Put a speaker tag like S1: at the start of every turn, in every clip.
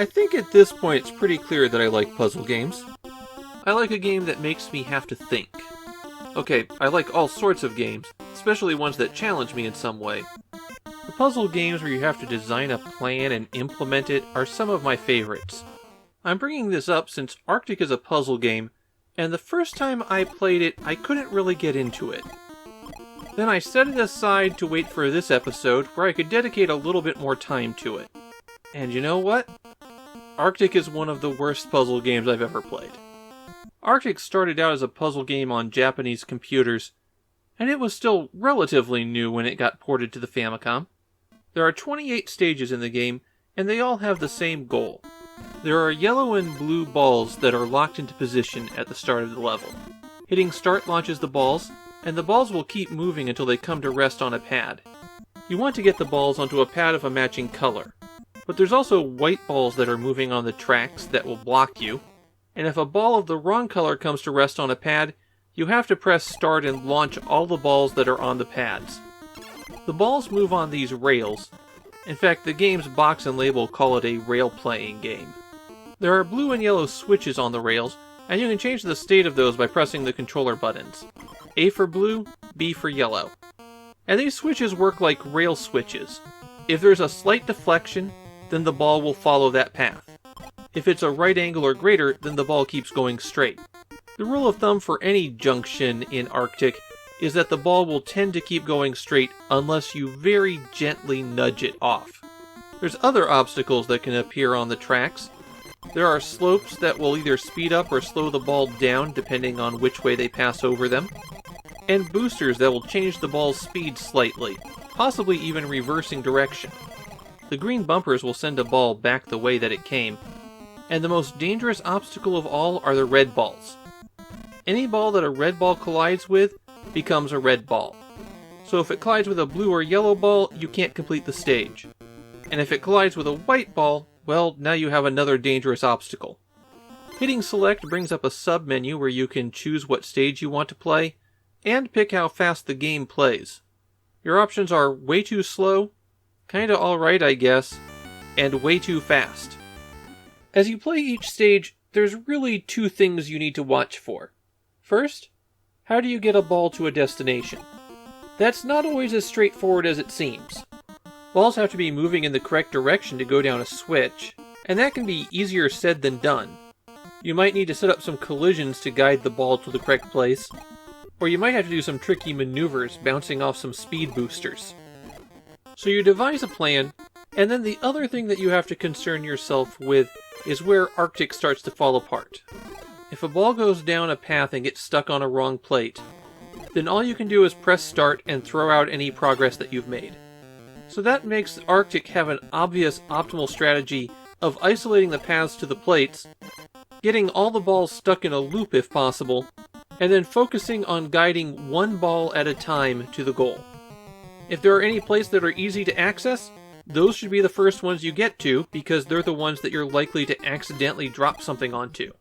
S1: I think at this point it's pretty clear that I like puzzle games. I like a game that makes me have to think. Okay, I like all sorts of games, especially ones that challenge me in some way. The puzzle games where you have to design a plan and implement it are some of my favorites. I'm bringing this up since Arctic is a puzzle game, and the first time I played it, I couldn't really get into it. Then I set it aside to wait for this episode where I could dedicate a little bit more time to it. And you know what? Arctic is one of the worst puzzle games I've ever played. Arctic started out as a puzzle game on Japanese computers, and it was still relatively new when it got ported to the Famicom. There are 28 stages in the game, and they all have the same goal. There are yellow and blue balls that are locked into position at the start of the level. Hitting start launches the balls, and the balls will keep moving until they come to rest on a pad. You want to get the balls onto a pad of a matching color. But there's also white balls that are moving on the tracks that will block you, and if a ball of the wrong color comes to rest on a pad, you have to press start and launch all the balls that are on the pads. The balls move on these rails. In fact, the game's box and label call it a rail-playing game. There are blue and yellow switches on the rails, and you can change the state of those by pressing the controller buttons. A for blue, B for yellow. And these switches work like rail switches. If there's a slight deflection, then the ball will follow that path. If it's a right angle or greater, then the ball keeps going straight. The rule of thumb for any junction in Arctic is that the ball will tend to keep going straight unless you very gently nudge it off. There's other obstacles that can appear on the tracks. There are slopes that will either speed up or slow the ball down depending on which way they pass over them, and boosters that will change the ball's speed slightly, possibly even reversing direction. The green bumpers will send a ball back the way that it came, and the most dangerous obstacle of all are the red balls. Any ball that a red ball collides with becomes a red ball. So if it collides with a blue or yellow ball, you can't complete the stage. And if it collides with a white ball, well, now you have another dangerous obstacle. Hitting select brings up a sub-menu where you can choose what stage you want to play, and pick how fast the game plays. Your options are way too slow, kinda alright I guess, and way too fast. As you play each stage, there's really two things you need to watch for. First, how do you get a ball to a destination? That's not always as straightforward as it seems. Balls have to be moving in the correct direction to go down a switch, and that can be easier said than done. You might need to set up some collisions to guide the ball to the correct place, or you might have to do some tricky maneuvers bouncing off some speed boosters. So you devise a plan, and then the other thing that you have to concern yourself with is where Arctic starts to fall apart. If a ball goes down a path and gets stuck on a wrong plate, then all you can do is press start and throw out any progress that you've made. So that makes Arctic have an obvious optimal strategy of isolating the paths to the plates, getting all the balls stuck in a loop if possible, and then focusing on guiding one ball at a time to the goal. If there are any plates that are easy to access, those should be the first ones you get to because they're the ones that you're likely to accidentally drop something onto.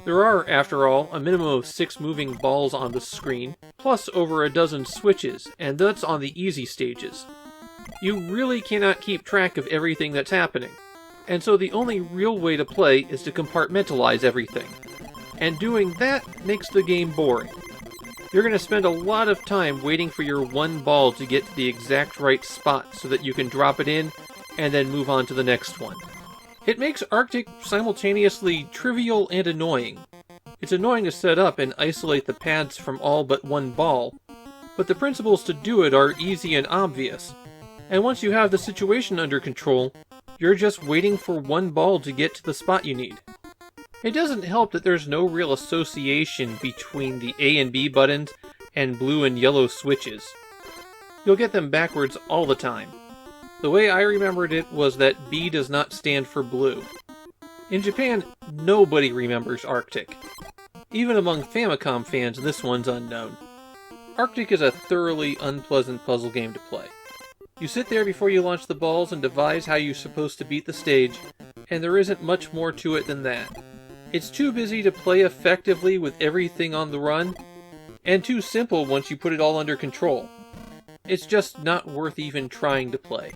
S1: There are, after all, a minimum of 6 moving balls on the screen, plus over a dozen switches, and that's on the easy stages. You really cannot keep track of everything that's happening, and so the only real way to play is to compartmentalize everything. And doing that makes the game boring. You're going to spend a lot of time waiting for your one ball to get to the exact right spot so that you can drop it in and then move on to the next one. It makes Arctic simultaneously trivial and annoying. It's annoying to set up and isolate the pads from all but one ball, but the principles to do it are easy and obvious. And once you have the situation under control, you're just waiting for one ball to get to the spot you need. It doesn't help that there's no real association between the A and B buttons and blue and yellow switches. You'll get them backwards all the time. The way I remembered it was that B does not stand for blue. In Japan, nobody remembers Arctic. Even among Famicom fans, this one's unknown. Arctic is a thoroughly unpleasant puzzle game to play. You sit there before you launch the balls and devise how you're supposed to beat the stage, and there isn't much more to it than that. It's too busy to play effectively with everything on the run, and too simple once you put it all under control. It's just not worth even trying to play.